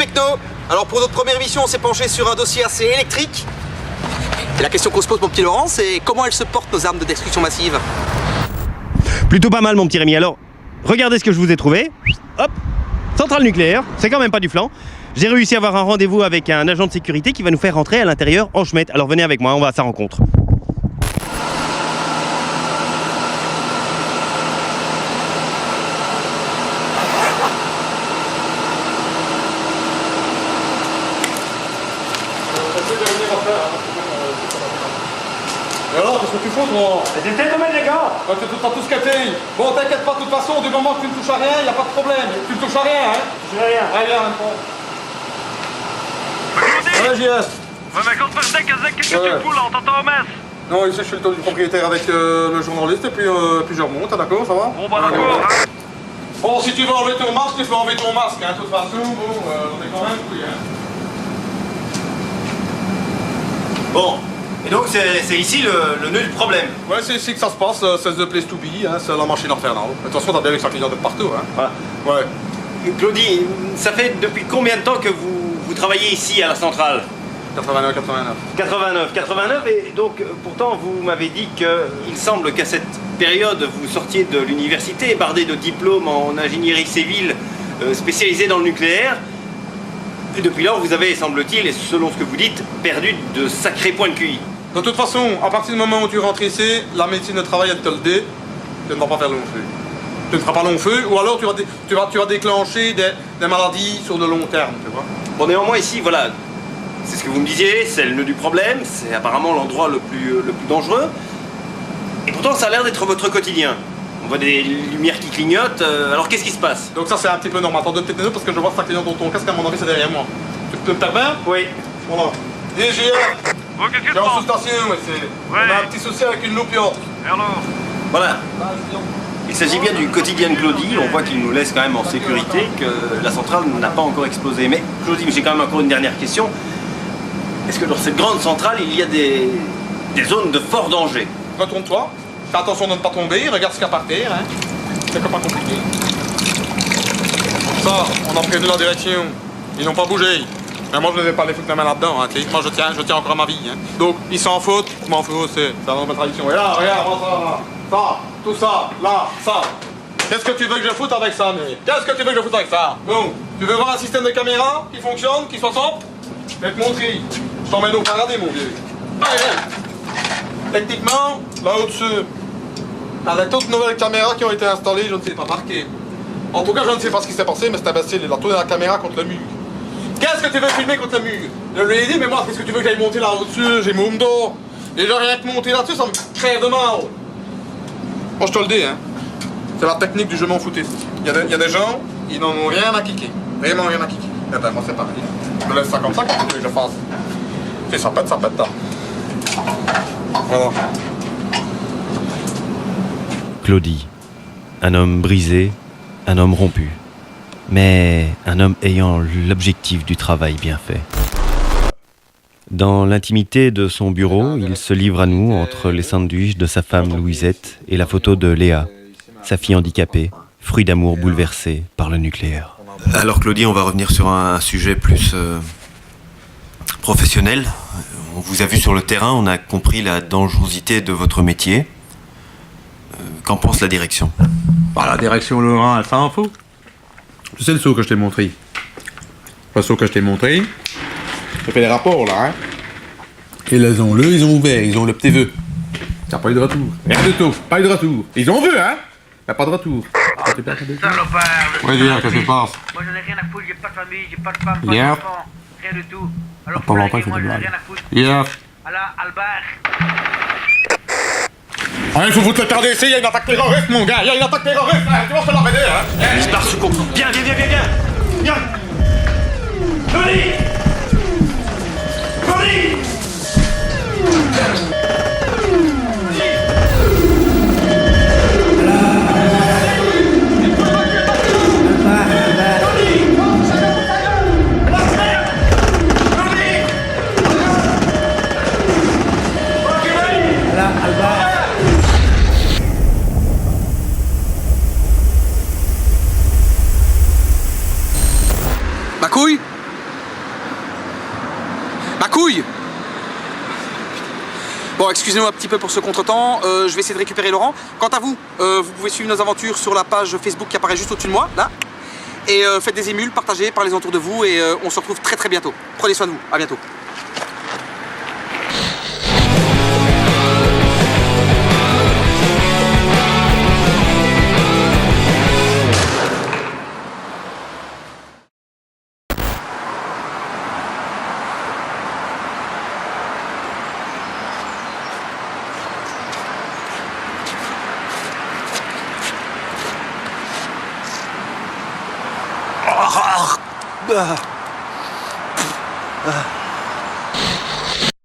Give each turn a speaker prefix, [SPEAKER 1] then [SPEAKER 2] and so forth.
[SPEAKER 1] Pecno. Alors pour notre première mission, on s'est penché sur un dossier assez électrique. Et la question qu'on se pose, mon petit Laurent, c'est comment elles se portent nos armes de destruction massive?
[SPEAKER 2] Plutôt pas mal, mon petit Rémi. Alors, regardez ce que je vous ai trouvé. Hop, centrale nucléaire, c'est quand même pas du flan. J'ai réussi à avoir un rendez-vous avec un agent de sécurité qui va nous faire rentrer à l'intérieur en chemin. Alors venez avec moi, on va à sa rencontre.
[SPEAKER 3] Et alors, qu'est-ce que tu fous, toi?
[SPEAKER 2] J'étais de mettre les gars.
[SPEAKER 3] T'as tout scaté. Bon, t'inquiète pas, de toute façon, du moment que tu ne touches à rien, y a pas de problème. Tu ne touches à rien, hein?
[SPEAKER 2] Je vais rien.
[SPEAKER 3] Allez, viens, ouais, JS.
[SPEAKER 4] Ouais, mais quand tu fais qu'est-ce que tu fous là? On t'entend au mess.
[SPEAKER 3] Non, ici, je suis le tour du propriétaire avec le journaliste, et puis je remonte, d'accord, ça va?
[SPEAKER 4] Bon, bah d'accord, hein.
[SPEAKER 3] Bon, si tu veux enlever ton masque, tu peux enlever ton masque, hein, de toute façon, bon, on est quand même couillés, hein.
[SPEAKER 5] Bon, et donc c'est ici le nœud du problème.
[SPEAKER 3] Ouais, c'est ici que ça se passe, c'est the place to be, hein, c'est la machine infernale. Attention, t'as bien vu que ça clignote de partout, hein.
[SPEAKER 5] Voilà.
[SPEAKER 3] Ouais.
[SPEAKER 5] Claudie, ça fait depuis combien de temps que vous travaillez ici à la centrale?
[SPEAKER 3] 89.
[SPEAKER 5] 89, et donc pourtant vous m'avez dit qu'il semble qu'à cette période vous sortiez de l'université, bardé de diplômes en ingénierie civile spécialisé dans le nucléaire. Et depuis lors vous avez, semble-t-il, et selon ce que vous dites, perdu de sacrés points de QI.
[SPEAKER 3] De toute façon, à partir du moment où tu rentres ici, la médecine de travail, elle te le dit, tu ne vas pas faire long feu. Tu ne feras pas long feu, ou alors tu vas déclencher des maladies sur le long terme, tu vois.
[SPEAKER 5] Bon, néanmoins ici, voilà, c'est ce que vous me disiez, c'est le nœud du problème, c'est apparemment l'endroit le plus dangereux. Et pourtant ça a l'air d'être votre quotidien. On voit des lumières qui clignotent, alors qu'est-ce qui se passe?
[SPEAKER 3] Donc ça c'est un petit peu normal. Attends deux petites minutes parce que je vois que ça clignote dans ton casque, à mon avis c'est derrière moi. Tu peux me permettre?
[SPEAKER 5] Oui.
[SPEAKER 3] Voilà. DGR,
[SPEAKER 4] Bon, qu'est-ce que
[SPEAKER 3] j'ai
[SPEAKER 4] tu
[SPEAKER 3] en
[SPEAKER 4] penses?
[SPEAKER 3] sous-station, mais c'est... On a un petit souci avec une loupiote.
[SPEAKER 4] Et alors?
[SPEAKER 5] Voilà. Il s'agit bien du quotidien de Claudie, on voit qu'il nous laisse quand même en sécurité, que la centrale n'a pas encore explosé. Mais Claudie, j'ai quand même encore une dernière question. Est-ce que dans cette grande centrale, il y a des zones de fort danger?
[SPEAKER 3] Retourne-toi, fais attention de ne pas tomber, regarde ce qu'il y a par terre, hein. C'est pas compliqué. Ça, on a prévenu la direction. Ils n'ont pas bougé. Mais moi je ne vais pas les foutre la main là-dedans, hein, tu sais. Moi je tiens encore à ma vie, hein. Donc, ils s'en foutent, je m'en fous, c'est la nouvelle tradition. Et là, regarde, ça, tout ça, là, ça. Qu'est-ce que tu veux que je foute avec ça, mais qu'est-ce que tu veux que je foute avec ça? Bon, tu veux voir un système de caméra qui fonctionne, qui soit simple? Je vais te montrer. Je t'emmène au paradis, mon vieux. Allez, viens. Techniquement, là au-dessus, t'as des toutes nouvelles caméras qui ont été installées, je ne sais pas marquées. En tout cas, je ne sais pas ce qui s'est passé, mais cet imbécile, il a tourné la caméra contre le mur. Qu'est-ce que tu veux filmer contre le mur? Je lui ai dit, mais moi, qu'est-ce que tu veux que j'aille monter là au-dessus? J'ai mon dos. Déjà, rien que monter là-dessus, ça me crève de mal. Moi, je te le dis, hein. C'est la technique du je m'en foutais. Il y a des gens, ils n'en ont rien à kicker. Vraiment rien à kicker. Eh ben, moi, c'est pareil. Je me laisse ça comme ça, qu'est-ce que tu veux que je fasse? Et ça pète, là. Voilà.
[SPEAKER 2] Claudie, un homme brisé, un homme rompu, mais un homme ayant l'objectif du travail bien fait. Dans l'intimité de son bureau, il se livre à nous entre les sandwichs de sa femme Louisette et la photo de Léa, sa fille handicapée, fruit d'amour bouleversé par le nucléaire.
[SPEAKER 5] Alors Claudie, on va revenir sur un sujet plus professionnel. On vous a vu sur le terrain, on a compris la dangerosité de votre métier. Qu'en pense la direction?
[SPEAKER 6] Bah, la direction Laurent, elle s'en fout. Tu sais le saut que je t'ai montré? Le saut que je t'ai montré. J'ai fait les rapports là, hein. Et là, ils ont ouvert, ils ont le petit vœu. T'as pas eu de retour. Rien du tout, pas eu de retour. Ils ont vu, hein? Y'a pas de retour.
[SPEAKER 4] Salopard!
[SPEAKER 3] Ouais, dis, qu'est-ce qui se passe?
[SPEAKER 4] Moi j'en ai rien à foutre, j'ai pas de famille, j'ai pas de femme, pas
[SPEAKER 3] Yep.
[SPEAKER 4] d'enfant, rien du tout. Alors
[SPEAKER 3] Pas longtemps, il
[SPEAKER 4] flinguez,
[SPEAKER 3] faut
[SPEAKER 4] moi
[SPEAKER 3] des
[SPEAKER 4] j'en ai
[SPEAKER 3] blagues.
[SPEAKER 4] rien à foutre.
[SPEAKER 3] Yeah.
[SPEAKER 4] Alors, Albert,
[SPEAKER 3] Ah, il faut vous te le garder ici, il y a une attaque terroriste, mon gars. Il y a une attaque terroriste, hein. Tu vas se l'arrêter, hein.
[SPEAKER 5] Il se barre sous compte. Viens. Viens.
[SPEAKER 4] Claudie! Claudie!
[SPEAKER 1] Ma couille? excusez-nous un petit peu pour ce contretemps, je vais essayer de récupérer Laurent. Quant à vous, vous pouvez suivre nos aventures sur la page Facebook qui apparaît juste au-dessus de moi, là. Et faites des émules, partagez, parlez autour de vous et on se retrouve très bientôt. Prenez soin de vous, à bientôt. Ah.